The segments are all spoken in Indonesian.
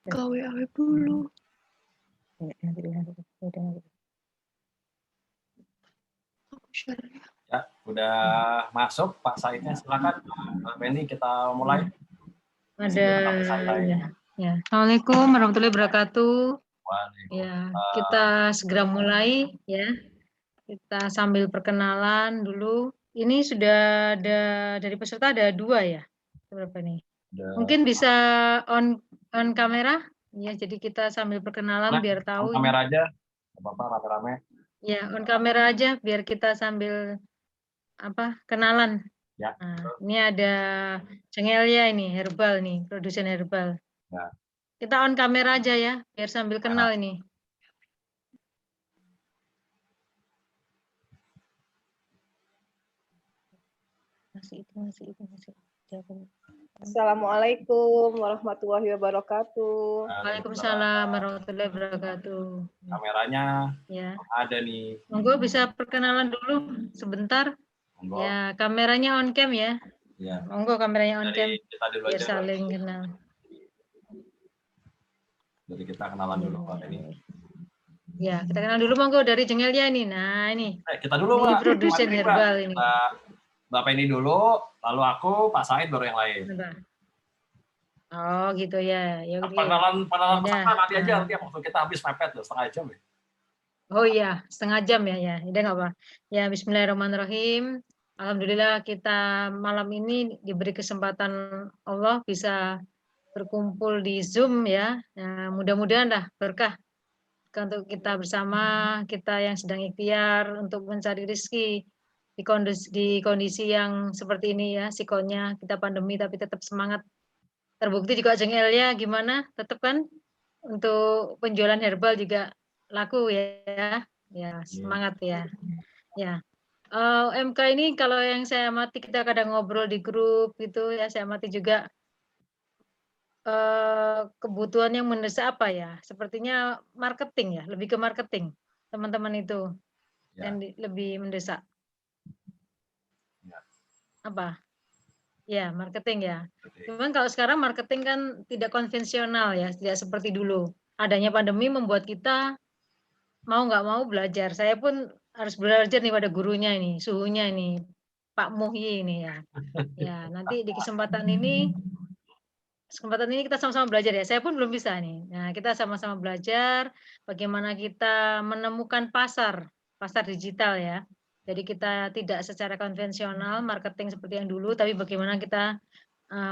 KWA dulu. Ya, udah masuk Pak Saidnya, silakan Mbak Penny, kita mulai. Ada ya. Assalamualaikum warahmatullahi wabarakatuh. Ya, kita segera mulai ya. Kita sambil perkenalan dulu. Ini sudah ada dari peserta ada 2 ya. Berapa nih? Mungkin bisa on kamera. Ya, jadi kita sambil perkenalan biar tahu. On kamera aja. Bapak rame-rame. Ya, on kamera aja biar kita sambil kenalan. Ya. Nah, ini ada Cengelia ini, herbal nih, produsen herbal. Ya. Kita on kamera aja ya, biar sambil kenal ini. Masih itu. Assalamualaikum warahmatullahi wabarakatuh. Waalaikumsalam warahmatullahi wabarakatuh. Kameranya ya. Ada nih. Monggo bisa perkenalan dulu sebentar. Monggo. Ya, kameranya on cam ya. Ya. Monggo kameranya on cam. Biar aja, saling kenal. Jadi kita kenalan dulu Pak ini. Ya, kita kenal dulu monggo dari Cengelia nih. Nah, ini. Kita dulu ini Mbak. produsen herbal ini. Mbak Penny dulu, lalu aku, Pak Said baru yang lain. Oh, gitu ya. Ya udah. Kenalan peserta nanti aja, nanti waktu kita habis mepet loh, setengah jam ya. Oh iya, setengah jam ya. Udah nggak apa. Ya, bismillahirrahmanirrahim. Alhamdulillah kita malam ini diberi kesempatan Allah bisa berkumpul di Zoom ya. Nah, mudah-mudahan dah berkah untuk kita bersama, kita yang sedang ikhtiar untuk mencari rezeki di kondisi yang seperti ini ya, sikonnya kita pandemi tapi tetap semangat. Terbukti juga Cengelia gimana? Tetap kan untuk penjualan herbal juga laku ya. Ya, semangat ya. Ya. MK ini kalau yang saya amati kita kadang ngobrol di grup gitu ya, saya amati juga kebutuhan yang mendesak apa ya? Sepertinya marketing ya, lebih ke marketing teman-teman itu yang lebih mendesak. Apa? Ya, marketing ya. Cuman kalau sekarang marketing kan tidak konvensional ya, tidak seperti dulu. Adanya pandemi membuat kita mau nggak mau belajar. Saya pun harus belajar nih pada gurunya ini, suhunya ini, Pak Muhyi ini ya. Ya, nanti di kesempatan ini kita sama-sama belajar ya. Saya pun belum bisa nih. Nah, kita sama-sama belajar bagaimana kita menemukan pasar digital ya. Jadi kita tidak secara konvensional marketing seperti yang dulu, tapi bagaimana kita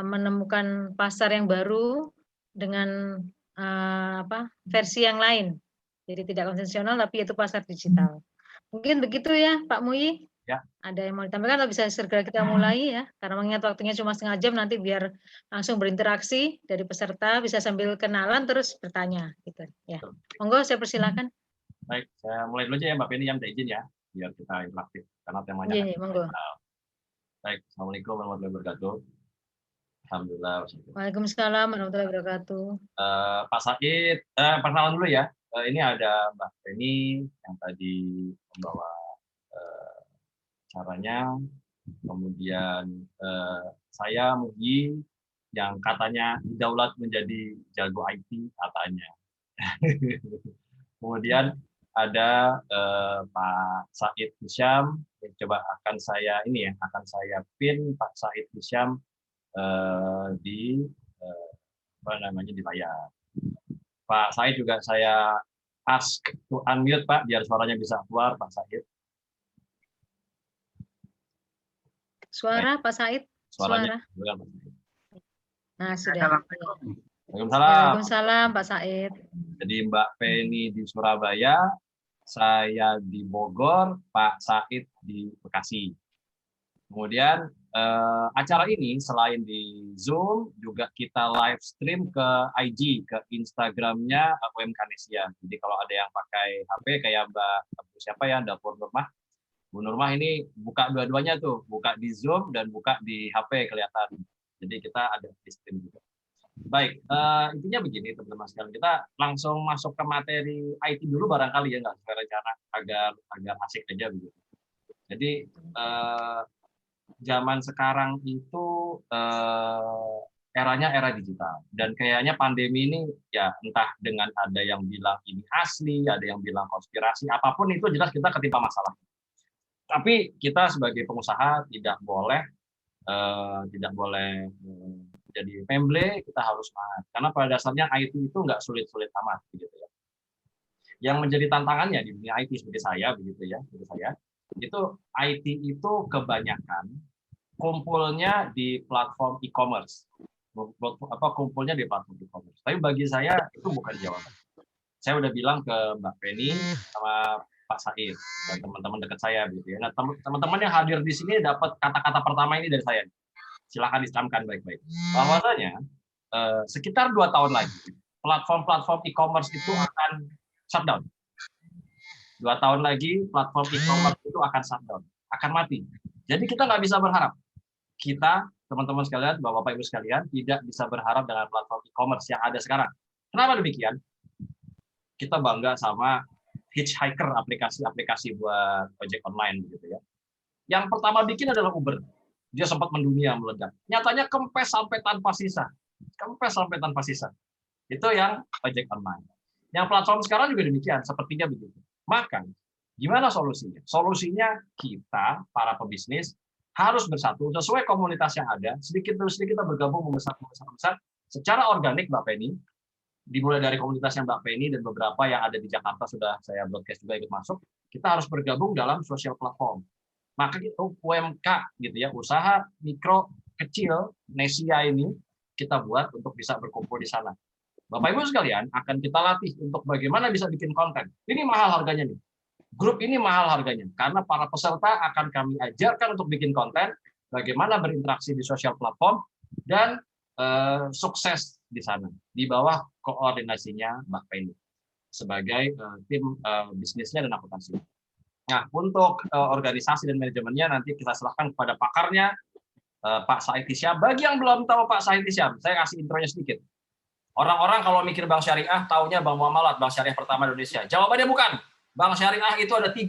menemukan pasar yang baru dengan versi yang lain. Jadi tidak konvensional tapi itu pasar digital. Mungkin begitu ya Pak Muhyi. Ya. Ada yang mau ditambahkan atau bisa segera kita mulai ya, karena mengingat waktunya cuma setengah jam, nanti biar langsung berinteraksi dari peserta, bisa sambil kenalan terus bertanya gitu ya. Monggo saya persilakan. Baik, saya mulai dulu aja ya Mbak Penny, yang minta izin ya, biar kita interaktif karena temanya. Iya, monggo. Baik, assalamualaikum warahmatullahi wabarakatuh. Alhamdulillah. Waalaikumsalam warahmatullahi wabarakatuh. Pak Said, perkenalan dulu ya. Ini ada Mbak Penny yang tadi membawa caranya, kemudian saya Muhyi yang katanya didaulat menjadi jago IT katanya. Kemudian ada Pak Said Hisham, coba akan saya pin Pak Said Hisham di di layar. Pak Said juga saya ask to unmute Pak, biar suaranya bisa keluar Pak Said. Suara Pak Said? Suara. Nah, sudah. Waalaikumsalam Pak Said. Jadi Mbak Penny di Surabaya, saya di Bogor, Pak Said di Bekasi. Kemudian acara ini selain di Zoom, juga kita live stream ke IG, ke Instagramnya UMK Nesia. Jadi kalau ada yang pakai HP kayak Dapur Nurmah, Bu Nurmah ini buka dua-duanya tuh, buka di Zoom dan buka di HP kelihatan. Jadi kita ada di stream juga. Baik, intinya begini teman-teman sekalian, kita langsung masuk ke materi IT dulu barangkali ya, nggak sesuai rencana, agar asik aja begitu. Jadi zaman sekarang itu eranya era digital. Dan kayaknya pandemi ini ya entah dengan ada yang bilang ini asli, ada yang bilang konspirasi, apapun itu jelas kita ketimpa masalah. Tapi kita sebagai pengusaha tidak boleh jadi pemble, kita harus semangat. Karena pada dasarnya IT itu nggak sulit-sulit amat, begitu ya. Yang menjadi tantangannya di dunia IT seperti saya, begitu ya, itu IT itu kebanyakan kumpulnya di platform e-commerce, kumpulnya di platform e-commerce. Tapi bagi saya itu bukan jawaban. Saya udah bilang ke Mbak Penny sama Pak Said dan teman-teman dekat saya, gitu ya. Nah, teman-teman yang hadir di sini dapat kata-kata pertama ini dari saya. Silakan dicamkan baik-baik. Bahwasanya sekitar 2 tahun lagi platform-platform e-commerce itu akan shutdown. 2 tahun lagi platform e-commerce itu akan shutdown, akan mati. Jadi kita nggak bisa berharap. Kita, teman-teman sekalian, Bapak Ibu sekalian, tidak bisa berharap dengan platform e-commerce yang ada sekarang. Kenapa demikian? Kita bangga sama Hitchhiker, aplikasi buat ojek online, gitu ya. Yang pertama bikin adalah Uber. Dia sempat mendunia, meledak. Nyatanya kempes sampai tanpa sisa. Itu yang ojek online. Yang platform sekarang juga demikian, sepertinya begitu. Maka, gimana solusinya? Solusinya kita, para pebisnis, harus bersatu sesuai komunitas yang ada, sedikit demi sedikit kita bergabung membesar. Secara organik, Mbak Penny, dimulai dari komunitas yang Mbak Penny dan beberapa yang ada di Jakarta sudah saya broadcast juga ikut masuk, kita harus bergabung dalam sosial platform. Maka itu UMK, gitu ya, usaha mikro kecil Nesia ini kita buat untuk bisa berkumpul di sana. Bapak Ibu sekalian, akan kita latih untuk bagaimana bisa bikin konten. Ini mahal harganya nih. Grup ini mahal harganya, karena para peserta akan kami ajarkan untuk bikin konten, bagaimana berinteraksi di sosial platform, dan sukses di sana, di bawah koordinasinya Mbak Penny, sebagai tim bisnisnya dan akuntansi. Nah, untuk organisasi dan manajemennya nanti kita serahkan kepada pakarnya, Pak Said Hisyam. Bagi yang belum tahu Pak Said Hisyam, saya kasih intronya sedikit. Orang-orang kalau mikir Bank Syariah, taunya Bank Muamalat, Bank Syariah pertama Indonesia. Jawabannya bukan. Bank Syariah itu ada 3,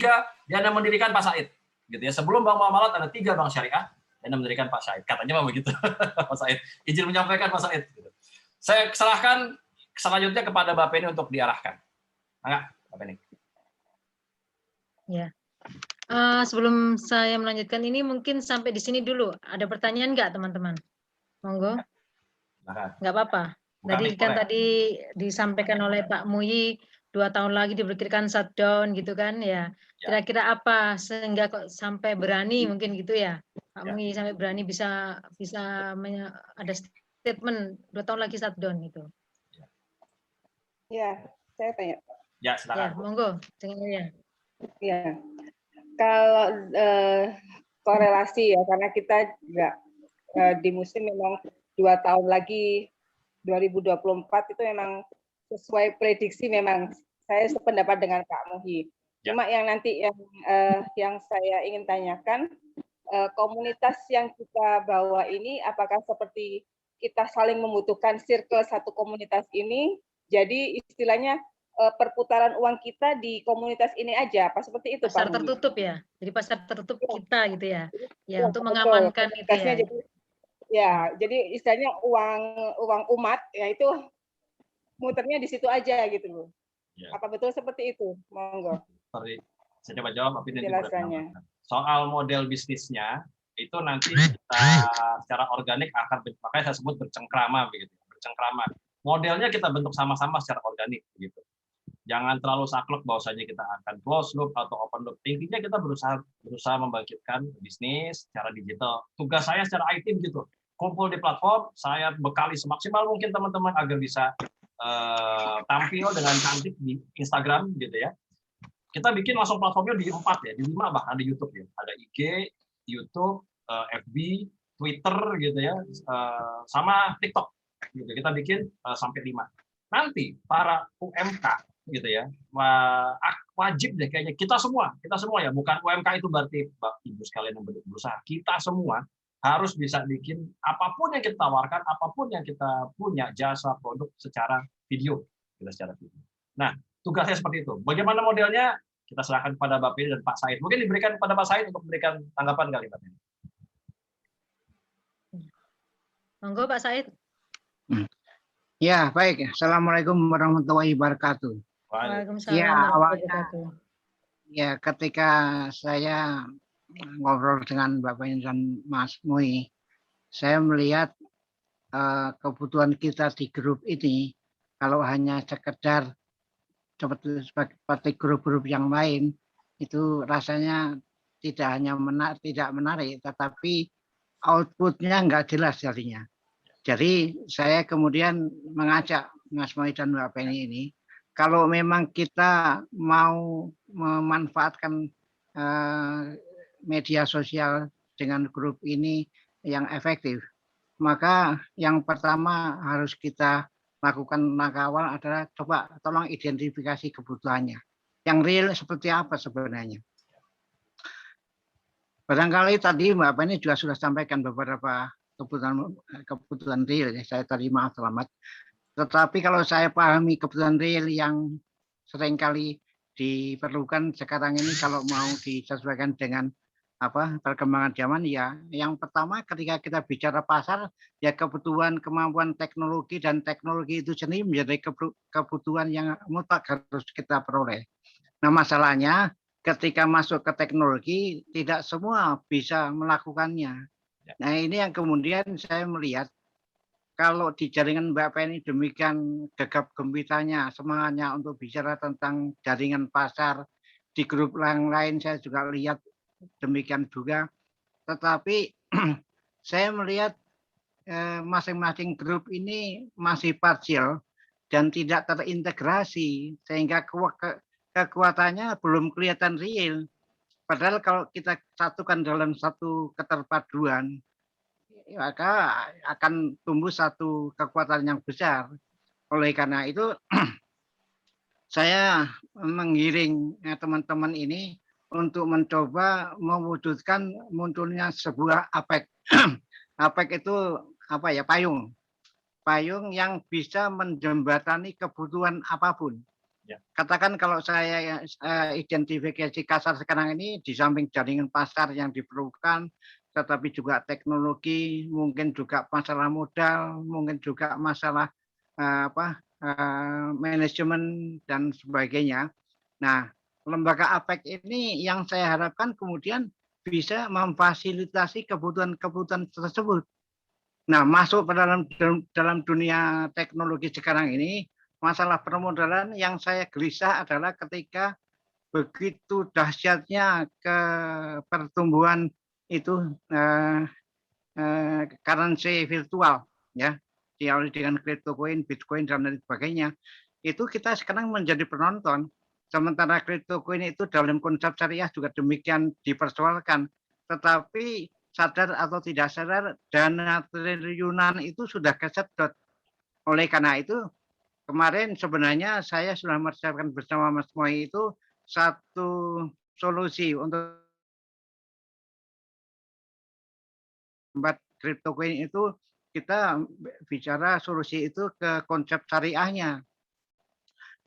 dan yang mendirikan Pak Said. Gitu ya. Sebelum Bank Muamalat ada 3 Bank Syariah, dan yang mendirikan Pak Said. Katanya begitu, Pak Said. Izin menyampaikan Pak Said. Saya serahkan selanjutnya kepada Mbak Penny untuk diarahkan. Enggak, Mbak Penny. Ya. Sebelum saya melanjutkan ini mungkin sampai di sini dulu. Ada pertanyaan nggak teman-teman? Monggo. Nggak apa-apa. Tadi disampaikan oleh Pak Muyi 2 tahun lagi diberikan shutdown gitu kan ya. Kira-kira apa sehingga kok sampai berani mungkin gitu ya Pak Muyi, sampai berani bisa ada statement 2 tahun lagi shutdown itu. Ya, saya tanya. Ya, silakan. Ya, monggo. Ya. Ya, kalau korelasi ya, karena kita juga di musim memang 2 tahun lagi 2024 itu memang sesuai prediksi, memang saya sependapat dengan Pak Muhi. Cuma yang nanti yang saya ingin tanyakan, komunitas yang kita bawa ini apakah seperti kita saling membutuhkan circle satu komunitas ini, jadi istilahnya perputaran uang kita di komunitas ini aja, apa seperti itu pasar Pak tertutup ya, jadi pasar tertutup kita gitu ya, ya untuk mengamankan itu ya. Ya, jadi istilahnya uang umat ya itu muternya di situ aja gitu loh. Ya. Apa betul seperti itu? Monggo. Saya coba jawab, tapi nanti soal model bisnisnya itu nanti kita secara organik akan, makanya saya sebut bercengkrama begitu, bercengkrama. Modelnya kita bentuk sama-sama secara organik begitu. Jangan terlalu saklek bahwasanya kita akan close loop atau open loop. Intinya kita berusaha membangkitkan bisnis secara digital. Tugas saya secara IT begitu. Kumpul di platform, saya bekali semaksimal mungkin teman-teman agar bisa tampil dengan cantik di Instagram gitu ya. Kita bikin langsung platformnya di 4 ya, di 5 bahkan di YouTube ya. Ada IG, YouTube, FB, Twitter gitu ya, sama TikTok. Gitu. Kita bikin sampai 5. Nanti para UMK gitu ya, wajib deh kayaknya kita semua ya, bukan UMK itu berarti Ibu sekalian yang berusaha, kita semua harus bisa bikin apapun yang kita tawarkan, apapun yang kita punya, jasa, produk secara video. Nah, tugasnya seperti itu. Bagaimana modelnya? Kita serahkan kepada Mbak Penny dan Pak Said. Mungkin diberikan kepada Pak Said untuk memberikan tanggapan kali, Mbak Penny. Monggo Pak Said. Ya, baik. Assalamualaikum warahmatullahi wabarakatuh. Waalaikumsalam Ya, warahmatullahi awalnya wabarakatuh. ya ketika saya ngobrol dengan Bapak dan Mas Mui, saya melihat kebutuhan kita di grup ini, kalau hanya sekedar seperti grup-grup yang lain, itu rasanya tidak menarik, tetapi outputnya nggak jelas jadinya. Jadi saya kemudian mengajak Mas Moi dan Mbak Penny ini, kalau memang kita mau memanfaatkan media sosial dengan grup ini yang efektif, maka yang pertama harus kita lakukan langkah awal adalah coba tolong identifikasi kebutuhannya. Yang real seperti apa sebenarnya. Barangkali tadi Mbak Penny juga sudah sampaikan beberapa kebutuhan real, ya, saya terima selamat. Tetapi kalau saya pahami kebutuhan real yang seringkali diperlukan sekarang ini kalau mau disesuaikan dengan perkembangan zaman, ya yang pertama ketika kita bicara pasar, ya kebutuhan kemampuan teknologi dan teknologi itu sendiri menjadi kebutuhan yang mutlak harus kita peroleh. Nah masalahnya ketika masuk ke teknologi tidak semua bisa melakukannya. Nah ini yang kemudian saya melihat kalau di jaringan Mbak Penny demikian gegap gempitanya semangatnya untuk bicara tentang jaringan pasar, di grup yang lain saya juga lihat demikian juga. Tetapi saya melihat masing-masing grup ini masih parsial dan tidak terintegrasi sehingga kekuatannya belum kelihatan real. Padahal kalau kita satukan dalam satu keterpaduan, maka akan tumbuh satu kekuatan yang besar. Oleh karena itu, saya menggiring teman-teman ini untuk mencoba mewujudkan munculnya sebuah APEC. APEC itu apa ya, payung. Payung yang bisa menjembatani kebutuhan apapun. Ya. Katakan kalau saya identifikasi kasar sekarang ini, di samping jaringan pasar yang diperlukan, tetapi juga teknologi, mungkin juga masalah modal, mungkin juga masalah manajemen dan sebagainya. Nah, lembaga APEC ini yang saya harapkan kemudian bisa memfasilitasi kebutuhan-kebutuhan tersebut. Nah, masuk ke dalam dunia teknologi sekarang ini, masalah permodalan yang saya gelisah adalah ketika begitu dahsyatnya ke pertumbuhan itu currency virtual, ya, diawali dengan cryptocurrency, Bitcoin dan lain sebagainya. Itu kita sekarang menjadi penonton. Sementara cryptocurrency itu dalam konsep syariah juga demikian dipersoalkan. Tetapi sadar atau tidak sadar, dana triliunan itu sudah kesedot. Oleh karena itu, kemarin sebenarnya saya sudah mempersiapkan bersama Mas Moi itu satu solusi untuk tempat cryptocurrency itu, kita bicara solusi itu ke konsep syariahnya.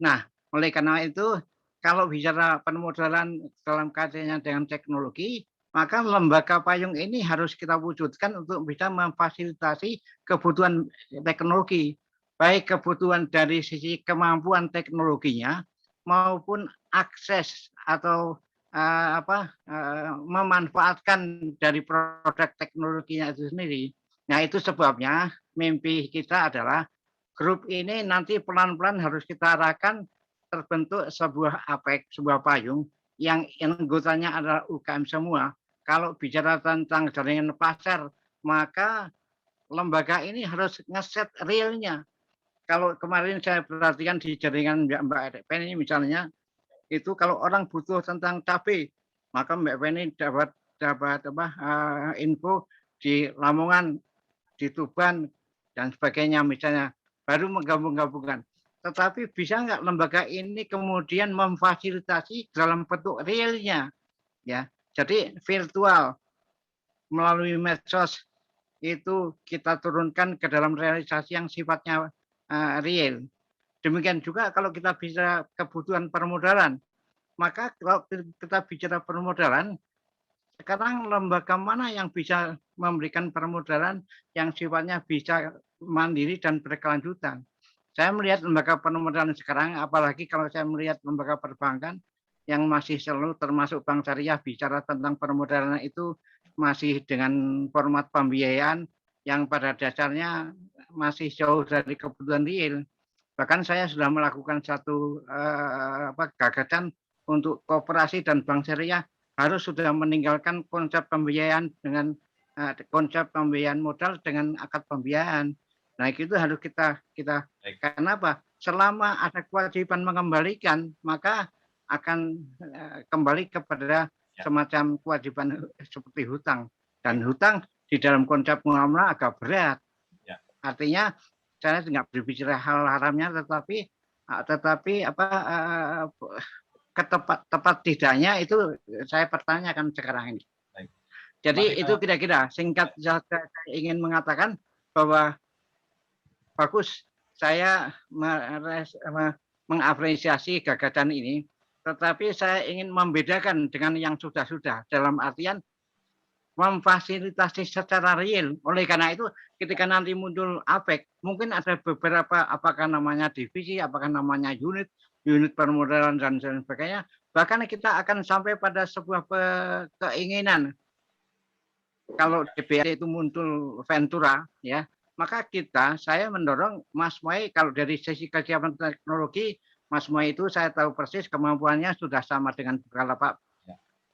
Nah, oleh karena itu, kalau bicara permodalan dalam kaitannya dengan teknologi, maka lembaga payung ini harus kita wujudkan untuk bisa memfasilitasi kebutuhan teknologi, baik kebutuhan dari sisi kemampuan teknologinya maupun akses atau memanfaatkan dari produk teknologinya itu sendiri. Nah itu sebabnya mimpi kita adalah grup ini nanti pelan-pelan harus kita arahkan terbentuk sebuah APEC, sebuah payung yang anggotanya adalah UKM semua. Kalau bicara tentang jaringan pasar, maka lembaga ini harus ngeset realnya. Kalau kemarin saya perhatikan di jaringan Mbak Penny misalnya, itu kalau orang butuh tentang cabai, maka Mbak Penny dapat info di Lamongan, di Tuban, dan sebagainya misalnya, baru menggabung-gabungkan. Tetapi bisa nggak lembaga ini kemudian memfasilitasi dalam bentuk realnya, ya? Jadi virtual melalui medsos itu kita turunkan ke dalam realisasi yang sifatnya real. Demikian juga kalau kita bisa kebutuhan permodalan, maka kalau kita bicara permodalan, sekarang lembaga mana yang bisa memberikan permodalan yang sifatnya bisa mandiri dan berkelanjutan. Saya melihat lembaga permodalan sekarang, apalagi kalau saya melihat lembaga perbankan yang masih selalu termasuk Bank Syariah bicara tentang permodalan itu masih dengan format pembiayaan yang pada dasarnya masih jauh dari kebutuhan real. Bahkan saya sudah melakukan satu gagasan untuk koperasi dan Bank Syariah harus sudah meninggalkan konsep pembiayaan dengan konsep pembiayaan modal dengan akad pembiayaan. Nah, itu harus kita karena apa? Selama ada kewajiban mengembalikan, maka akan kembali kepada semacam kewajiban seperti hutang. Dan hutang di dalam konsep muamalah agak berat. Artinya saya nggak berbicara hal haramnya, tetapi tepat tidaknya itu saya pertanyakan sekarang ini. Jadi itu kira-kira singkat saya ingin mengatakan bahwa bagus, saya mengapresiasi gagasan ini, tetapi saya ingin membedakan dengan yang sudah-sudah dalam artian memfasilitasi secara real. Oleh karena itu, ketika nanti muncul APEC, mungkin ada beberapa, apakah namanya divisi, apakah namanya unit permodalan dan sebagainya. Bahkan kita akan sampai pada sebuah keinginan. Kalau DBS itu muncul Ventura, ya, maka saya mendorong Mas Muai, kalau dari sisi kesiapan teknologi, Mas Muai itu saya tahu persis kemampuannya sudah sama dengan Bukalapak,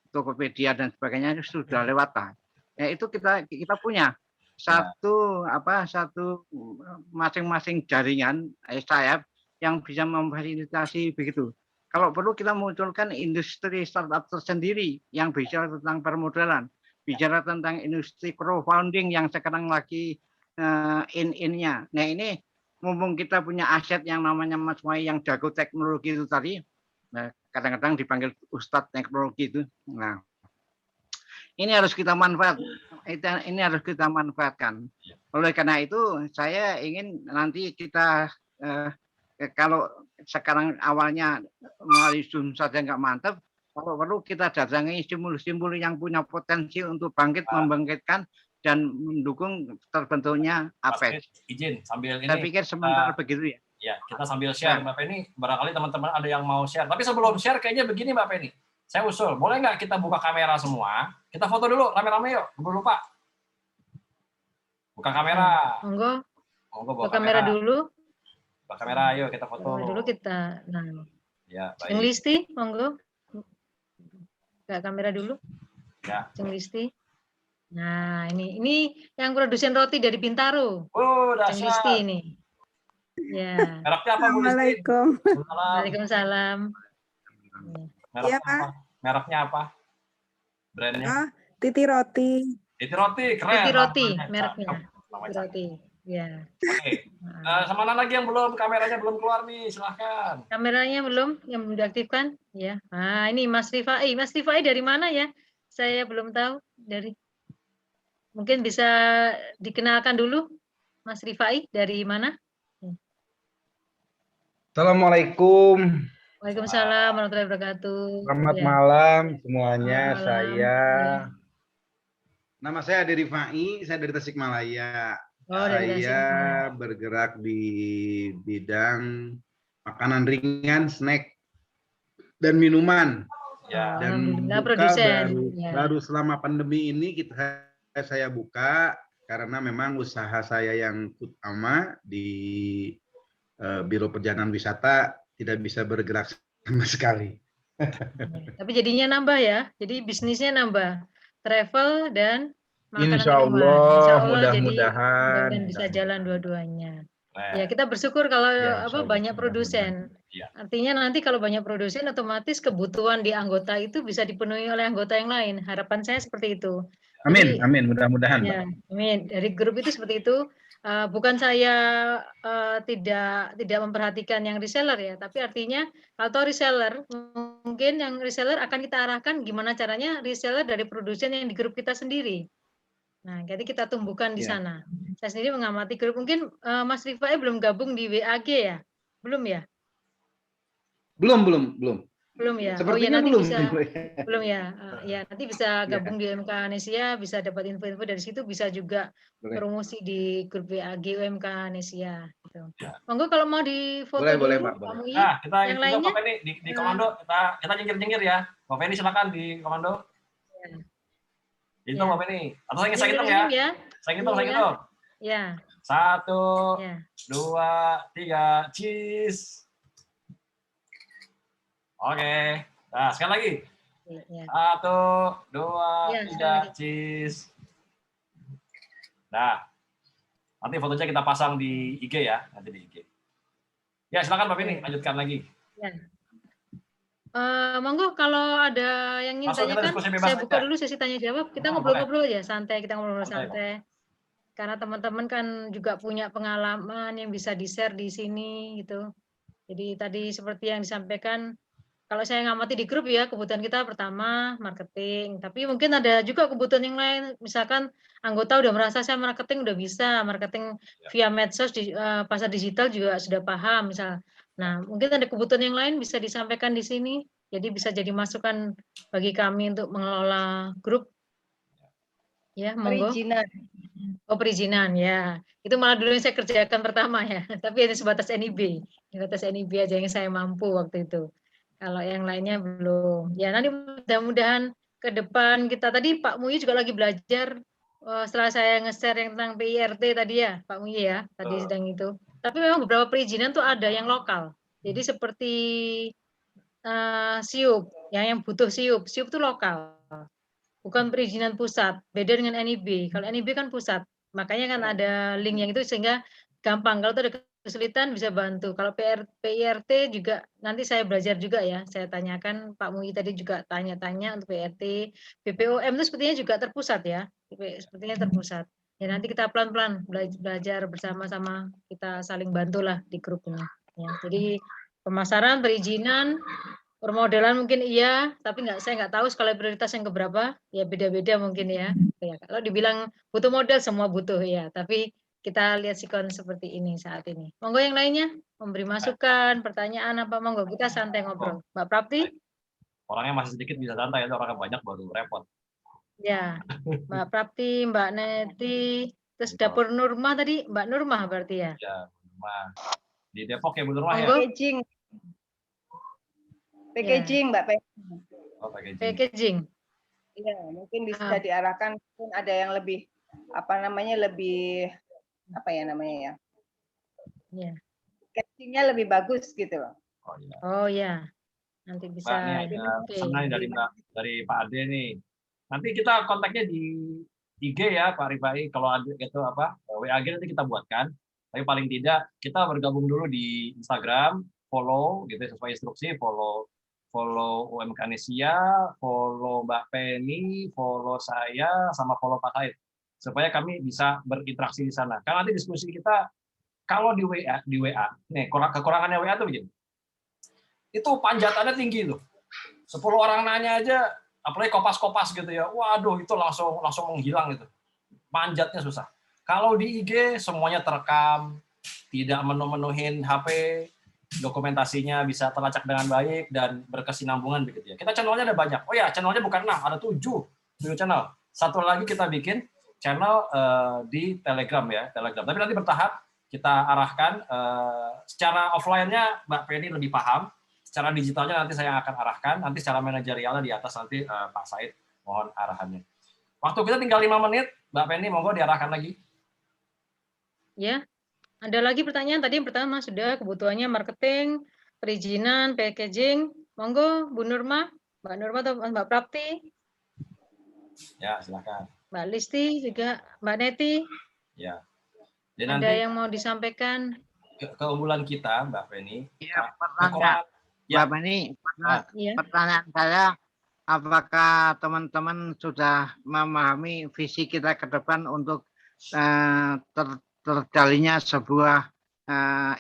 Tokopedia dan sebagainya sudah lewat. Ya, itu kita punya satu masing-masing jaringan sayap yang bisa memfasilitasi begitu. Kalau perlu kita munculkan industri startup tersendiri yang bicara tentang permodalan, bicara tentang industri crowdfunding yang sekarang lagi in-nya. Nah, ini mumpung kita punya aset yang namanya Mas Muai yang jago teknologi itu tadi, nah, kadang-kadang dipanggil Ustadz teknologi itu. Nah, ini harus kita manfaatkan. Oleh karena itu, saya ingin nanti kita kalau sekarang awalnya melalui Zoom saja nggak mantap, kalau perlu kita datangi simbol-simbol yang punya potensi untuk membangkitkan dan mendukung terbentuknya APEC. Izin sambil ini. Saya pikir sementara begitu ya. Ya, kita sambil share Mbak Penny. Barangkali teman-teman ada yang mau share. Tapi sebelum share kayaknya begini Mbak Penny. Saya usul, boleh nggak kita buka kamera semua? Kita foto dulu, rame-rame yuk. Belum lupa. Buka kamera. Monggo. Buka kamera dulu. Buka kamera, ayo kita foto. Dulu kita. Nah. Ya, baik. Yang Listi, monggo. Buka kamera dulu. Ya. Yang Listi. Nah, ini yang produsen roti dari Bintaro. Oh, dahsyat. Yang Listi ini. Ya. Mereknya apa, Bu Listi? Assalamualaikum. Waalaikumsalam. Mereknya apa? Mereknya apa? Brandnya? Titi Roti. Titi Roti, keren. Titi Roti, mereknya. Titi Roti. Ya. Oke. Mana lagi yang belum kameranya belum keluar nih? Silahkan. Kameranya belum yang diaktifkan? Ya. Nah, ini Mas Rifai. Mas Rifai dari mana ya? Saya belum tahu dari. Mungkin bisa dikenalkan dulu, Mas Rifai, dari mana? Assalamualaikum. Waalaikumsalam warahmatullahi wabarakatuh. Selamat malam semuanya. Selamat malam. Saya, nama saya Ade Rifai, saya dari Tasikmalaya. Saya bergerak di bidang makanan ringan, snack, dan minuman. Ya. Dan baru selama pandemi ini saya buka karena memang usaha saya yang utama di Biro Perjalanan Wisata tidak bisa bergerak sama sekali. Tapi jadinya nambah ya, jadi bisnisnya nambah, travel dan makanan. Insya Allah mudah-mudahan bisa jalan dua-duanya. Ya, kita bersyukur kalau banyak produsen. Ya. Artinya nanti kalau banyak produsen, otomatis kebutuhan di anggota itu bisa dipenuhi oleh anggota yang lain. Harapan saya seperti itu. Amin, amin, mudah-mudahan. Ya, amin. Dari grup itu seperti itu. Bukan saya tidak memperhatikan yang reseller ya, tapi artinya kalau reseller, mungkin yang reseller akan kita arahkan gimana caranya reseller dari produsen yang di grup kita sendiri. Nah, jadi kita tumbuhkan di sana. Saya sendiri mengamati grup. Mungkin Mas Rifai belum gabung di WAG ya? Belum ya? Belum. Belum ya? Oh ya, Sepertinya nanti belum. bisa. Belum ya? Ya, nanti bisa gabung di UMK Nesia, bisa dapat info-info dari situ, bisa juga Boleh. promosi di grup WAG UMK Nesia. Gitu. Monggo kalau mau di foto Boleh, dulu, Mbak. Pak Muyi. Nah, kita Yang itu lainnya? Pak Penny di komando, kita jengkir-jengkir ya. Pak Penny silakan di komando. Itu Ya. Pak Penny. Atau saya ngitung ya. Saya ngitung. Ya. 1, Ya. 2, 3, cheese. Oke. Nah, sekali lagi. Ya. 1, 2, Ya, 3, cheese. Nah, nanti fotonya kita pasang di IG ya, nanti di IG. Ya, silakan Pak Penny, lanjutkan lagi. Ya. Monggo kalau ada yang ingin tanyakan, saya buka dulu sesi tanya jawab. Kita ngobrol-ngobrol ya, santai. Kita ngobrol santai. Karena teman-teman kan juga punya pengalaman yang bisa di-share di sini gitu. Jadi tadi seperti yang disampaikan, kalau saya ngamati di grup ya, kebutuhan kita pertama marketing, tapi mungkin ada juga kebutuhan yang lain, misalkan anggota udah merasa saya marketing udah bisa, marketing via medsos, pasar digital juga sudah paham misal. Nah, mungkin ada kebutuhan yang lain bisa disampaikan di sini, jadi bisa jadi masukan bagi kami untuk mengelola grup. Ya, monggo. Perizinan. Oh, perizinan ya. Itu malah dulu yang saya kerjakan pertama ya. Tapi ini sebatas NIB. Sebatas NIB aja yang saya mampu waktu itu. Kalau yang lainnya belum. Ya nanti mudah-mudahan ke depan kita tadi Pak Muyi juga lagi belajar setelah saya nge-share yang tentang PIRT tadi ya, Pak Muyi ya, tadi sedang itu. Tapi memang beberapa perizinan tuh ada yang lokal. Jadi seperti SIUP, yang butuh SIUP. SIUP itu lokal. Bukan perizinan pusat, beda dengan NIB. Kalau NIB kan pusat, makanya kan ada link yang itu sehingga gampang. Kalau ada kesulitan bisa bantu. Kalau PIRT juga nanti saya belajar juga ya. Saya tanyakan Pak Muyi tadi juga tanya-tanya untuk PIRT, BPOM itu sepertinya juga terpusat ya. Sepertinya terpusat. Ya nanti kita pelan-pelan belajar bersama-sama, kita saling bantulah di grup ini. Ya, jadi pemasaran, perizinan, permodalan mungkin iya, tapi saya nggak tahu skala prioritas yang keberapa, ya beda-beda mungkin ya. Ya. Kalau dibilang butuh modal, semua butuh ya, tapi kita lihat sikon seperti ini saat ini. Monggo yang lainnya, memberi masukan, pertanyaan apa, monggo kita santai ngobrol. Mbak Prapti? Orangnya masih sedikit bisa santai, itu orangnya banyak baru repot. Ya, Mbak Prapti, Mbak Neti, terus dapur Nurma tadi, Mbak Nurma berarti ya? Ya, Nurma. Di Depok ya Bu Nurma ya? Packaging, Mbak Penny. Oh, packaging. Packaging. Iya, mungkin bisa diarahkan, mungkin ada yang lebih lebih ya? Iya. Packagingnya lebih bagus gitu loh. Oh ya, nanti bisa. Mbak, ini ada pesanan dari Pak Ade nih. Nanti kita kontaknya di IG ya Pak Rifai. Kalau ada gitu WAG nanti kita buatkan. Tapi paling tidak kita bergabung dulu di Instagram, follow gitu sesuai instruksi, follow UMK Nesia, follow Mbak Penny, follow saya, sama follow Pak Said. Supaya kami bisa berinteraksi di sana. Karena nanti diskusi kita kalau di WA, nih kekurangannya WA tuh begini. Itu panjatannya tinggi loh. 10 orang nanya aja, apalagi kopas-kopas gitu ya. Waduh, itu langsung menghilang gitu. Panjatnya susah. Kalau di IG semuanya terekam, tidak menuhin HP, dokumentasinya bisa terlacak dengan baik dan berkesinambungan begitu ya. Kita channelnya ada banyak. Oh ya, channelnya bukan 6, ada 7 channel. Satu lagi kita bikin channel di Telegram ya, Telegram. Tapi nanti bertahap kita arahkan secara offline-nya Mbak Penny lebih paham, secara digitalnya nanti saya akan arahkan, nanti secara manajerialnya di atas nanti Pak Said mohon arahannya. Waktu kita tinggal 5 menit, Mbak Penny monggo diarahkan lagi. Ya. Ada lagi pertanyaan? Tadi yang pertama sudah kebutuhannya marketing, perizinan, packaging. Monggo, Bu Nurma, Mbak Nurma atau Mbak Prapti? Ya, silakan. Mbak Listi juga, Mbak Neti? Ya. Jadi ada nanti yang mau disampaikan? Keunggulan kita, Mbak Penny. Ya, Mbak Penny, pertanyaan saya, apakah teman-teman sudah memahami visi kita ke depan untuk terjalinnya sebuah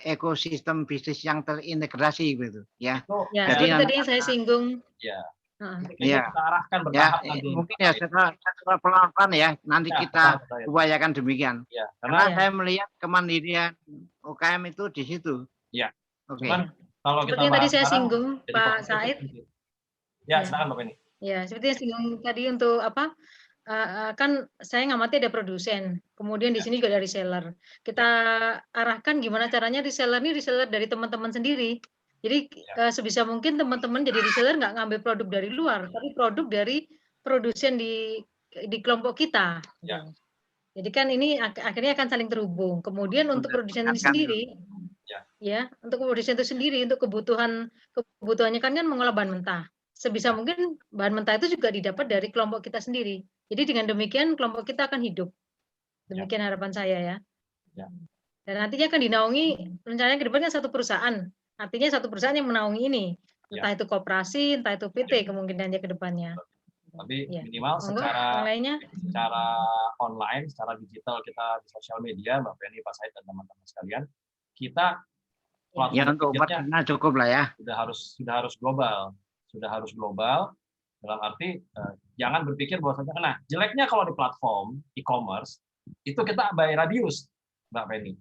ekosistem bisnis yang terintegrasi gitu ya. Ya, jadi tadi yang saya singgung. Ya. Kita arahkan bertahap nanti. Mungkin ya setelah pelan-pelan ya nanti kita upayakan demikian. Ya, karena saya melihat kemandirian UKM itu di situ. Ya. Oke. Cuman Kalau kita Seperti yang tadi bahas saya sekarang, singgung, jadi Pak fokus itu Said. penting. Ya, Ya. silakan Mbak Penny. Ya, seperti yang singgung tadi untuk apa? Kan saya ngamati ada produsen, kemudian di Ya. sini juga ada reseller. Kita arahkan gimana caranya reseller ini reseller dari teman-teman sendiri. Jadi sebisa mungkin teman-teman jadi reseller nggak ngambil produk dari luar, tapi produk dari produsen di kelompok kita. Ya. Jadi kan ini akhirnya akan saling terhubung. Kemudian untuk produsen ini sendiri, ya untuk produsen itu sendiri untuk kebutuhannya kan mengolah bahan mentah. Sebisa mungkin bahan mentah itu juga didapat dari kelompok kita sendiri. Jadi dengan demikian kelompok kita akan hidup. Demikian harapan saya ya. Dan nantinya akan dinaungi rencananya ke depannya satu perusahaan. Artinya satu perusahaan yang menaungi ini. Entah itu koperasi, entah itu PT kemungkinannya ke depannya. Tapi minimal secara online, secara digital kita di sosial media, Mbak Penny, Pak Said dan teman-teman sekalian, kita ya untuk partnernya cukup lah ya. Sudah harus global, dalam arti jangan berpikir bahwasanya nah jeleknya kalau di platform e-commerce itu kita by radius, Mbak Penny.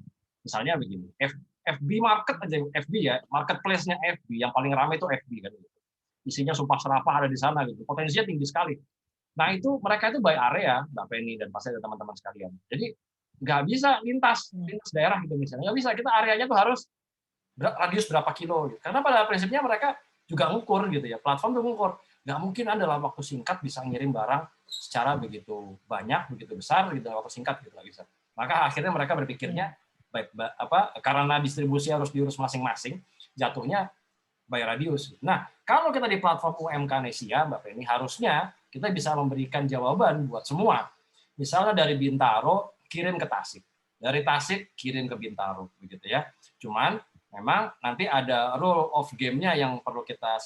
Misalnya begini, FB market aja, FB ya, marketplace-nya FB yang paling ramai itu FB kan. Isinya sumpah serapah ada di sana gitu, potensinya tinggi sekali. Nah itu mereka itu by area, Mbak Penny dan Pak Said dan teman-teman sekalian. Jadi nggak bisa lintas daerah gitu misalnya, nggak bisa, kita areanya tuh harus radius berapa kilo gitu. Karena pada prinsipnya mereka juga ngukur gitu ya, platform tuh ngukur, nggak mungkin Anda dalam waktu singkat bisa ngirim barang secara begitu banyak, begitu besar gitu dalam waktu singkat gitu, nggak bisa. Maka akhirnya mereka berpikirnya karena distribusi harus diurus masing-masing, jatuhnya by radius. Nah kalau kita di platform UMK Nesia, Mbak Penny, harusnya kita bisa memberikan jawaban buat semua. Misalnya dari Bintaro kirim ke Tasik, dari Tasik kirim ke Bintaro, begitu ya. Cuman memang nanti ada rule of game-nya yang perlu kita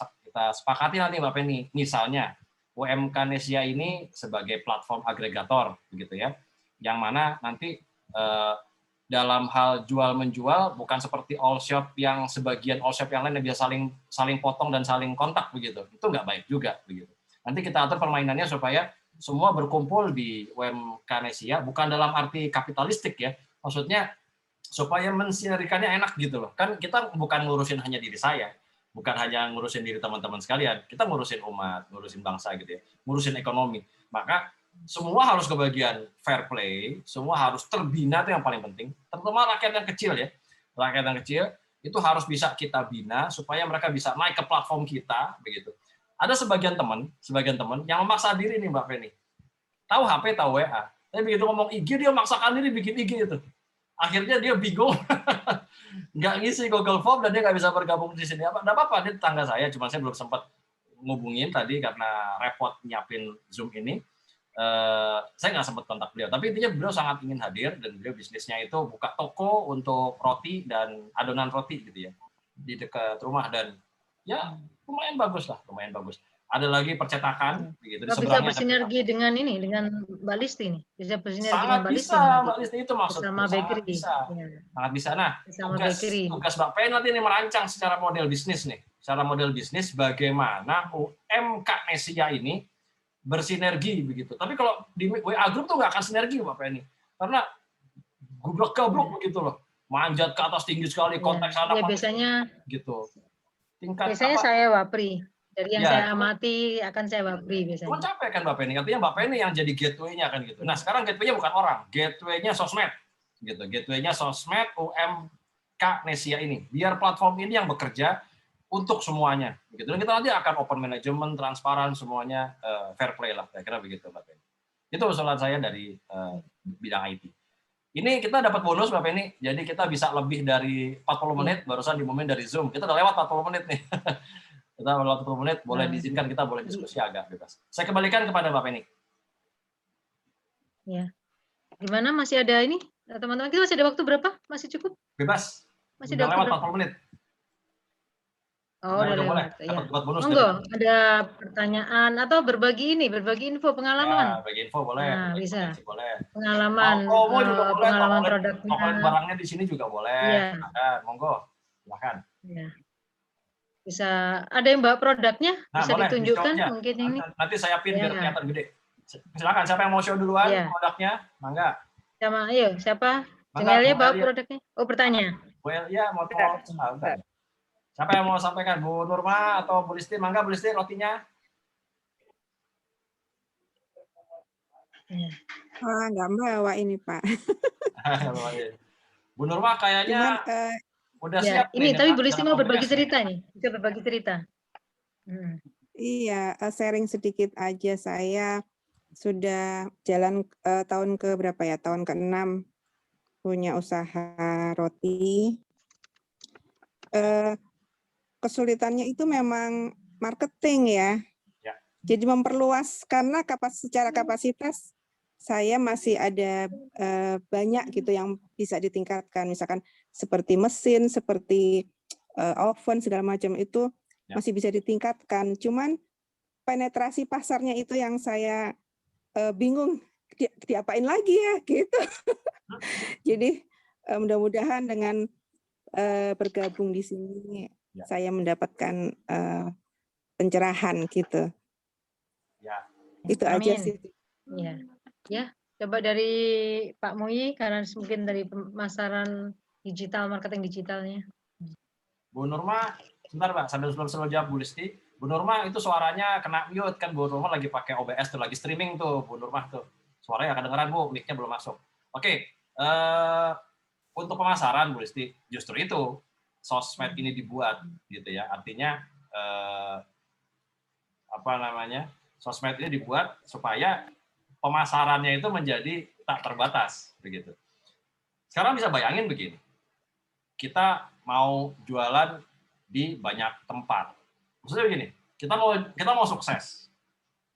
sepakati nanti, Mbak Penny. Misalnya UMK Nesia ini sebagai platform agregator, begitu ya, yang mana nanti dalam hal jual menjual bukan seperti all shop yang sebagian all shop yang lain yang bisa saling potong dan saling kontak begitu. Itu nggak baik juga begitu. Nanti kita atur permainannya supaya semua berkumpul di UMK Nesia, bukan dalam arti kapitalistik ya. Maksudnya supaya mensinergikannya enak gitu loh. Kan kita bukan ngurusin hanya diri saya, bukan hanya ngurusin diri teman-teman sekalian. Kita ngurusin umat, ngurusin bangsa gitu ya, ngurusin ekonomi. Maka semua harus kebagian fair play, semua harus terbina, itu yang paling penting. Terutama rakyat yang kecil ya. Rakyat yang kecil itu harus bisa kita bina supaya mereka bisa naik ke platform kita begitu. Ada sebagian teman yang memaksa diri nih Mbak Penny. Tahu HP, tahu WA. Tapi begitu ngomong IG dia memaksakan diri bikin IG itu. Akhirnya dia bingung, nggak ngisi Google Form dan dia nggak bisa bergabung di sini. Nggak apa-apa, dia tetangga saya, cuma saya belum sempat ngubungin tadi karena repot nyiapin Zoom ini. Saya nggak sempat kontak beliau, tapi intinya beliau sangat ingin hadir dan beliau bisnisnya itu buka toko untuk roti dan adonan roti gitu ya di dekat rumah dan ya lumayan bagus lah, lumayan bagus. Ada lagi percetakan gitu. Bisa bersinergi dengan ini, dengan Mbak Listi nih. Bisa bersinergi dengan Mbak Listi. Mbak Listi itu maksudnya. Sama bakery. Sangat bisa. Nah, tugas Mbak Penny nanti ini merancang secara model bisnis nih. Secara model bisnis bagaimana UMK Nesia ini bersinergi begitu. Tapi kalau di WA Group tuh nggak akan sinergi Mbak Penny. Karena gublok-gablok begitu loh. Manjat ke atas tinggi sekali, konteks anak. Ya biasanya gitu. Tingkat biasanya saya wapri. Dari yang saya amati akan saya wapri biasanya. Cuma capek kan Mbak Penny. Artinya Mbak Penny yang jadi gateway-nya kan gitu. Nah sekarang gateway-nya bukan orang, gateway-nya sosmed. Gitu. Gateway-nya sosmed UMK Nesia ini. Biar platform ini yang bekerja untuk semuanya. Begitu. Dan kita nanti akan open management, transparan, semuanya fair play lah. Kira-kira begitu Mbak Penny. Itu usulan saya dari bidang IT. Ini kita dapat bonus Mbak Penny. Jadi kita bisa lebih dari 40 menit. Barusan diumumin dari Zoom. Kita udah lewat 40 menit nih. Kita lewat 40 menit, boleh diizinkan kita boleh diskusi agak bebas. Saya kembalikan kepada Mbak Penny. Ya. Gimana masih ada ini? Teman-teman kita masih ada waktu berapa? Masih cukup? Bebas. Masih udah lewat 40 menit. Oh, udah lewat. Ya. Bonus Monggo, ada pertanyaan atau berbagi info pengalaman. Ya, bagi info boleh. Nah, bisa. Boleh. Pengalaman, juga boleh. pengalaman produknya. Barangnya di sini juga boleh. Ya. Ada, monggo. Silakan. Ya. Bisa ada yang bawa produknya, bisa boleh, ditunjukkan mungkin ini. Nanti saya pin biar kelihatan gede. Silakan, siapa yang mau show duluan produknya? Mangga. Siapa? Jengelnya bawa produknya. Oh, bertanya. Well, ya mau tolong. Siapa yang mau sampaikan? Bu Nurma atau Bu Listi? Mangga Bu Listi rotinya. Nggak bawa ini Pak. Bu Nurma Cuman kayaknya udah Ya, siap ini nih tapi Bu Listi dengan mau berbagi OBS nih. cerita nih. Bisa berbagi cerita. iya, sharing sedikit aja. Saya sudah jalan tahun ke berapa ya? Tahun ke-6 punya usaha roti. Kesulitannya itu memang marketing ya. Ya. Jadi memperluas karena secara kapasitas saya masih ada banyak gitu yang bisa ditingkatkan, misalkan seperti mesin, seperti oven segala macam itu masih bisa ditingkatkan. Cuman penetrasi pasarnya itu yang saya bingung diapain lagi ya gitu. Jadi mudah-mudahan dengan bergabung di sini saya mendapatkan pencerahan gitu. Ya. Itu aja sih. Iya. Ya, coba dari Pak Muyi karena mungkin dari pemasaran digital, marketing digitalnya. Bu Nurma, sebentar Mbak, sambil jawab Bu Listi. Bu Nurma itu suaranya kena mute kan, Bu Nurma lagi pakai OBS tuh, lagi streaming tuh Bu Nurma tuh. Suaranya kedengeran Bu, mic-nya belum masuk. Oke, untuk pemasaran Bu Listi, justru itu sosmed ini dibuat gitu ya. Artinya sosmed ini dibuat supaya pemasarannya itu menjadi tak terbatas begitu. Sekarang bisa bayangin begini. Kita mau jualan di banyak tempat. Maksudnya begini, kita mau sukses.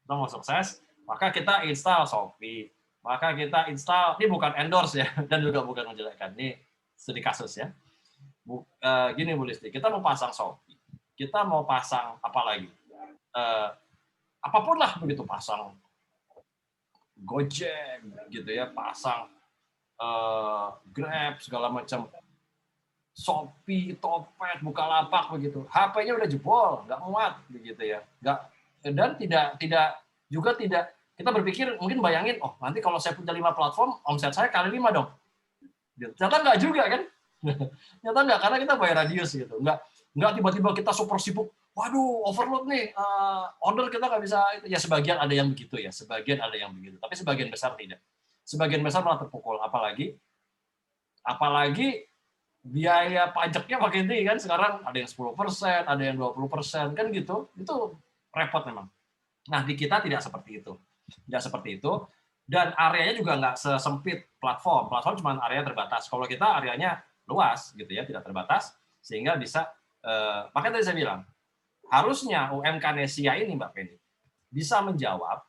Kita mau sukses, maka kita install Shopee. Maka kita install, ini bukan endorse ya, dan juga bukan menjelekkan. Ini studi kasus ya. Gini Bu Listi, kita mau pasang Shopee. Kita mau pasang apa lagi? Apapun lah begitu, pasang Gojek gitu ya, pasang Grab segala macam, Shopee, Topet, Bukalapak begitu. HP-nya udah jebol, nggak muat begitu ya. Dan tidak kita berpikir mungkin bayangin, oh nanti kalau saya punya 5 platform, omset saya kali 5 dong. Ternyata nggak juga kan? Ternyata nggak, karena kita bayar radius gitu. Nggak tiba-tiba kita super sibuk, waduh overload nih, order kita nggak bisa. Ya sebagian ada yang begitu ya, sebagian ada yang begitu. Tapi sebagian besar tidak. Sebagian besar malah terpukul. Apalagi biaya pajaknya makin tinggi kan, sekarang ada yang 10%, ada yang 20% kan gitu. Itu repot memang. Nah, di kita tidak seperti itu. Tidak seperti itu. Dan areanya juga nggak sesempit platform. Platform cuma area terbatas. Kalau kita areanya luas gitu ya, tidak terbatas, sehingga bisa makanya tadi saya bilang, harusnya UMK Nesia ini Mbak Penny bisa menjawab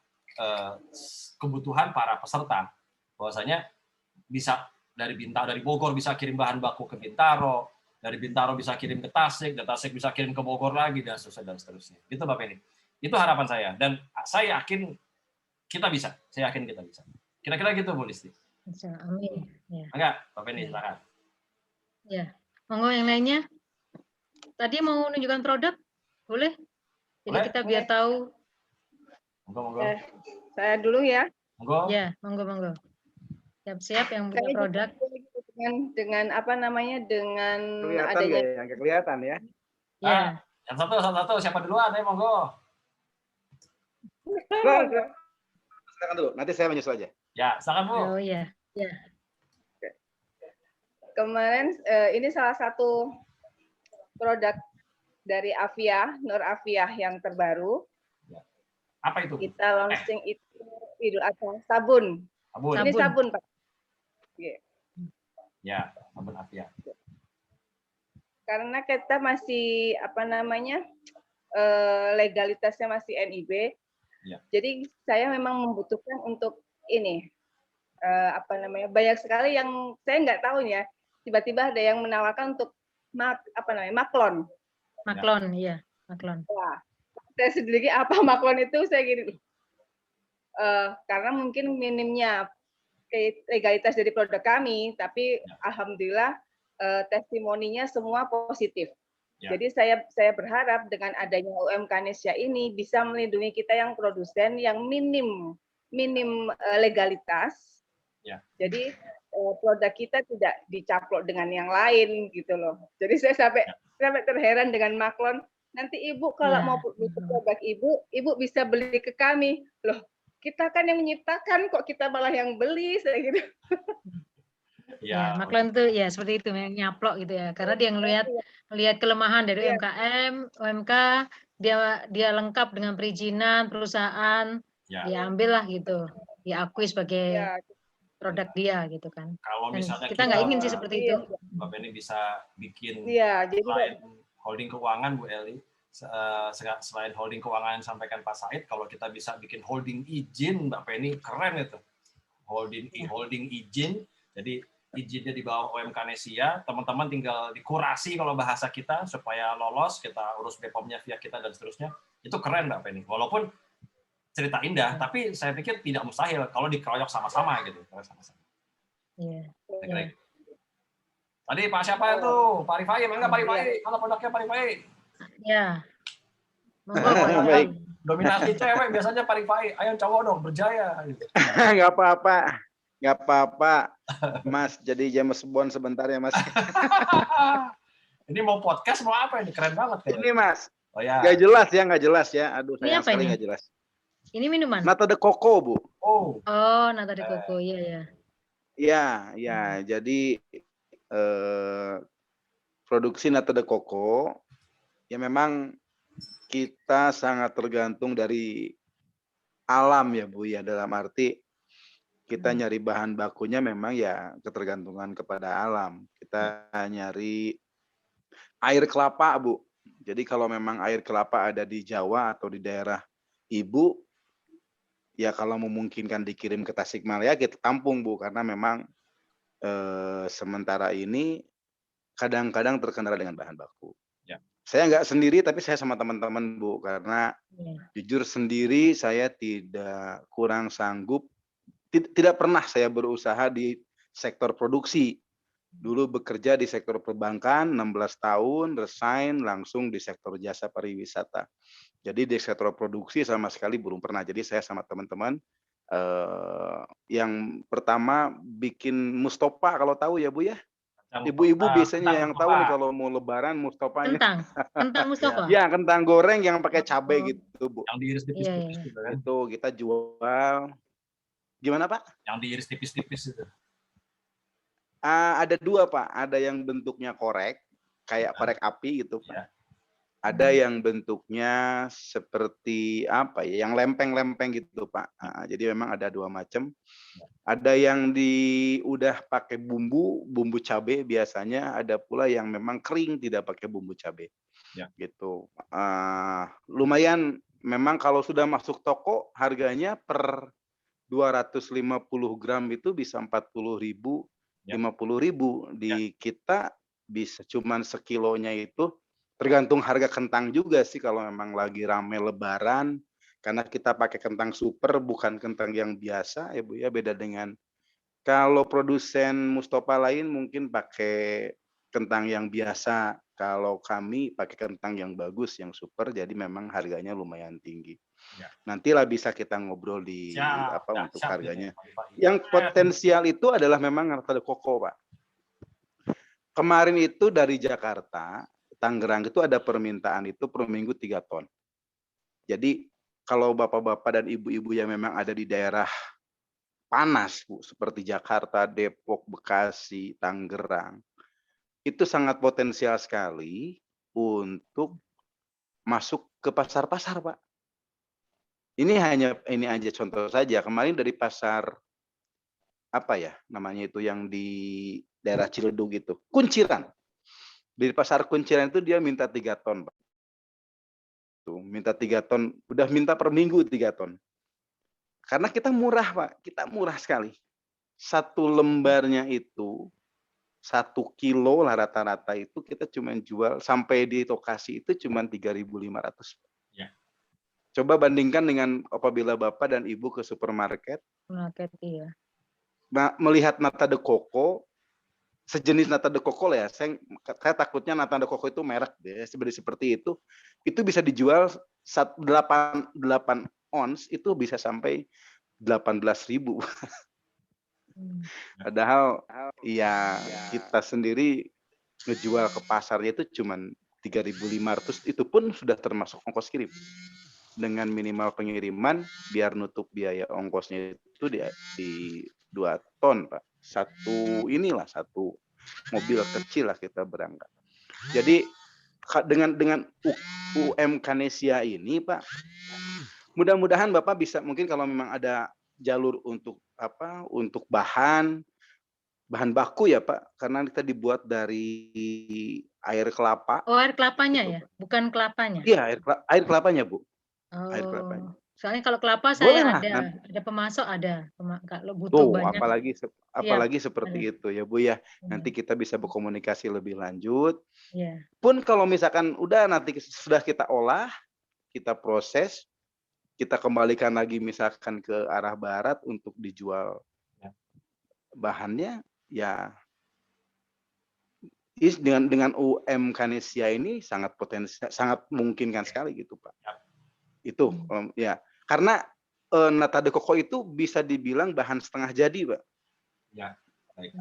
kebutuhan para peserta. Bahwasanya bisa dari Bogor bisa kirim bahan baku ke Bintaro, dari Bintaro bisa kirim ke Tasik, dari Tasik bisa kirim ke Bogor lagi, dan seterusnya. Gitu Mbak Penny. Itu harapan saya, dan saya yakin kita bisa. Saya yakin kita bisa. Kira-kira gitu Bu Listi. Amin. Ya. Enggak, Mbak Penny, silakan. Ya, monggo yang lainnya. Tadi mau menunjukkan produk, boleh? Jadi boleh? Kita biar tahu. Monggo. Saya dulu ya. Monggo. Ya, monggo. Siap-siap yang punya produk. Dengan apa namanya, dengan kelihatan adanya yang kelihatan ya. Ya. Yang satu siapa duluan? Ayo monggo. Silakan dulu, nanti saya menyusul aja. Ya, silakan Bu. Oh iya. Ya. Kemarin ini salah satu produk dari Avia, Nur Avia yang terbaru. Apa itu? Kita launching itu Idul Adha, sabun. Ini sabun, Pak. Ya, sabun Avia. Karena kita masih apa namanya, legalitasnya masih NIB. Ya. Jadi saya memang membutuhkan untuk ini apa namanya, banyak sekali yang saya nggak tahu ya. Tiba-tiba ada yang menawarkan untuk maklon. Maklon, iya, maklon. Wah, saya sendiri apa maklon itu, saya gini. Karena mungkin minimnya legalitas dari produk kami, tapi alhamdulillah testimoninya semua positif. Ya. Jadi saya berharap dengan adanya UMK Nesia ini bisa melindungi kita yang produsen yang minim legalitas. Ya. Jadi produk kita tidak dicaplok dengan yang lain gitu loh. Jadi saya sampai terheran dengan Maklon. Nanti ibu kalau mau butuh produk ibu bisa beli ke kami. Loh, kita kan yang menciptakan, kok kita malah yang beli, saya gitu. Ya, Maklon itu ya seperti itu, nyaplok gitu ya. Karena dia ngelihat kelemahan dari UMKM, UMK, dia lengkap dengan perizinan perusahaan, dia ambil lah gitu, diakui sebagai produk dia gitu kan. Kalau misalnya kita nggak ingin sih seperti itu. Mbak Penny bisa bikin jadi selain holding keuangan, Bu Eli, selain holding keuangan yang sampaikan Pak Said, kalau kita bisa bikin holding izin, Mbak Penny, keren itu. Holding izin, jadi izinnya di bawah UMK Nesia, teman-teman tinggal dikurasi kalau bahasa kita supaya lolos, kita urus BPOM-nya via kita dan seterusnya. Itu keren Mbak Penny. Walaupun cerita indah, tapi saya pikir tidak mustahil kalau dikeroyok sama-sama gitu. Iya. Tadi Pak siapa itu? Pak Rifai, enggak Pak Rifai? Kalau produknya Pak Rifai. Ya. Baik. Dominasi cewek biasanya Pak Rifai. Ayo cowok dong, berjaya. Nggak apa-apa. Nggak apa-apa, Mas. Jadi James Bond sebentar ya, Mas. Ini mau podcast, mau apa ini? Keren banget. Ini, Mas. Oh ya. Nggak jelas ya. Aduh, sayang sekali nggak jelas. Ini minuman? Nata de coco, Bu. Oh, nata de coco, iya ya. Ya. Jadi produksi nata de coco, ya memang kita sangat tergantung dari alam ya, Bu, ya. Dalam arti kita nyari bahan bakunya memang ya ketergantungan kepada alam. Kita nyari air kelapa, Bu. Jadi kalau memang air kelapa ada di Jawa atau di daerah Ibu, ya kalau memungkinkan dikirim ke Tasikmalaya, kita tampung, Bu. Karena memang sementara ini kadang-kadang terkendala dengan bahan baku. Ya. Saya nggak sendiri, tapi saya sama teman-teman, Bu. Karena jujur sendiri saya tidak kurang sanggup. Tidak pernah saya berusaha di sektor produksi. Dulu bekerja di sektor perbankan 16 tahun, resign langsung di sektor jasa pariwisata. Jadi di sektor produksi sama sekali belum pernah. Jadi saya sama teman-teman yang pertama bikin mustopa, kalau tahu ya Bu ya. Ibu-ibu biasanya yang tahu nih kalau mau lebaran mustopanya. Kentang mustopa. Ya, kentang goreng yang pakai cabai gitu, Bu. Yang diiris tipis-tipis gitu kan. Itu kita jual. Gimana, Pak? Yang diiris tipis-tipis itu. Ada dua, Pak. Ada yang bentuknya korek, kayak korek api gitu, Pak. Ada yang bentuknya seperti apa ya, yang lempeng-lempeng gitu, Pak. Jadi memang ada dua macam. Ada yang udah pakai bumbu cabai biasanya. Ada pula yang memang kering, tidak pakai bumbu cabai. Gitu. Lumayan, memang kalau sudah masuk toko, harganya per 250 gram itu bisa 40.000, 50.000. Di kita bisa cuman sekilonya itu, tergantung harga kentang juga sih kalau memang lagi rame lebaran, karena kita pakai kentang super, bukan kentang yang biasa ya Bu ya, beda dengan kalau produsen mustopa lain mungkin pakai kentang yang biasa, kalau kami pakai kentang yang bagus, yang super, jadi memang harganya lumayan tinggi. Nantilah bisa kita ngobrol di untuk harganya. Yang potensial itu adalah memang nata de coco, Pak. Kemarin itu dari Jakarta, Tangerang itu ada permintaan itu per minggu 3 ton. Jadi kalau bapak-bapak dan ibu-ibu yang memang ada di daerah panas, Bu, seperti Jakarta, Depok, Bekasi, Tangerang, itu sangat potensial sekali untuk masuk ke pasar-pasar, Pak. Ini aja contoh saja. Kemarin dari pasar apa ya namanya itu yang di daerah Ciledug itu, Kunciran. Di pasar Kunciran itu dia minta 3 ton, Pak. Tuh, minta 3 ton, udah minta per minggu 3 ton. Karena kita murah, Pak. Kita murah sekali. 1 lembarnya itu 1 kilo lah rata-rata itu kita cuma jual sampai di lokasi itu cuma 3.500. Coba bandingkan dengan apabila Bapak dan Ibu ke supermarket. Iya. Melihat nata de coco, sejenis nata de coco lah ya. Saya takutnya nata de coco itu merek deh, seperti itu bisa dijual 8 ons itu bisa sampai 18.000. Padahal ya kita sendiri ngejual ke pasarnya itu cuman 3.500, itu pun sudah termasuk ongkos kirim. Dengan minimal pengiriman biar nutup biaya ongkosnya itu di 2 ton, Pak. Satu mobil kecil lah kita berangkat. Jadi dengan UMK Nesia ini, Pak, mudah-mudahan Bapak bisa, mungkin kalau memang ada jalur untuk bahan baku ya Pak, karena kita dibuat dari air kelapa. Oh, air kelapanya gitu, ya, Pak. bukan kelapanya. Iya, air kelapanya, Bu. Air Oh, kelapanya. soalnya kalau kelapa Boleh saya lah, ada pemasok ada. Kalau butuh tuh, banyak. apalagi seperti ada. itu ya Bu ya. Nanti kita bisa berkomunikasi lebih lanjut. Iya. Pun kalau misalkan udah nanti sudah kita olah, kita proses, kita kembalikan lagi misalkan ke arah barat untuk dijual bahannya, ya dengan UMK Nesia ini sangat potensial, sangat memungkinkan sekali gitu Pak. Itu ya, karena nata de coco itu bisa dibilang bahan setengah jadi, Pak. Ya. Baik.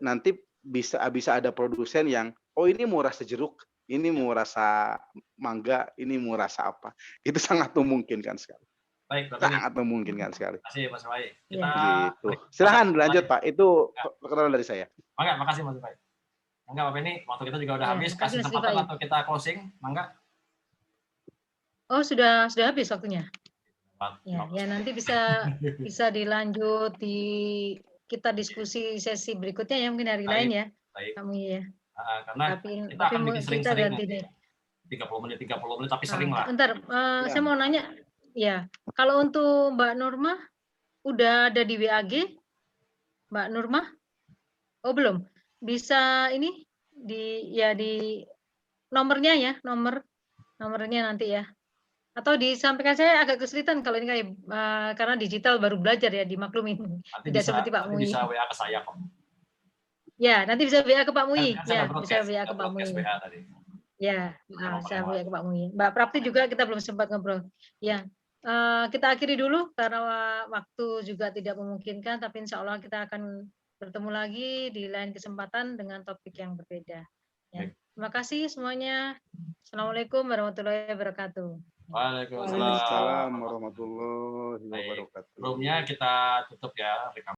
Nanti bisa ada produsen yang ini mau rasa jeruk, ini mau rasa mangga, ini mau rasa apa. Itu sangat memungkinkan sekali. Baik, sangat memungkinkan sekali. Terima kasih Mas Baik. Kita gitu. Silahkan lanjut Pak. Itu perkenalan dari saya. Mangga, makasih Mas Baik. Mangga Bapak, ini waktu kita juga udah habis. Kasih kesempatan waktu kita closing. Mangga. Oh, sudah habis waktunya. Ya nanti bisa dilanjut kita diskusi sesi berikutnya ya, mungkin hari lain ya. Baik. Kamu ya. Karena kita akan bikin sering-sering nanti. 30 menit tapi sering lah. Bentar, saya mau nanya ya, kalau untuk Mbak Nurma udah ada di WAG? Mbak Nurma? Oh, belum. Bisa ini di nomornya ya, nomornya nanti ya. Atau disampaikan, saya agak kesulitan kalau ini kayak karena digital baru belajar ya, dimaklumin. Tidak seperti Pak Mui. Bisa WA ke saya kok. Ya, nanti bisa WA ke Pak Mui. Ya, bisa WA ke Pak Mui. Ya, saya WA ke Pak Mui. Mbak Prapti juga kita belum sempat ngobrol. Ya, kita akhiri dulu karena waktu juga tidak memungkinkan, tapi insya Allah kita akan bertemu lagi di lain kesempatan dengan topik yang berbeda. Ya. Terima kasih semuanya. Assalamualaikum warahmatullahi wabarakatuh. Waalaikumsalam warahmatullahi wabarakatuh. Sebelumnya kita tutup ya.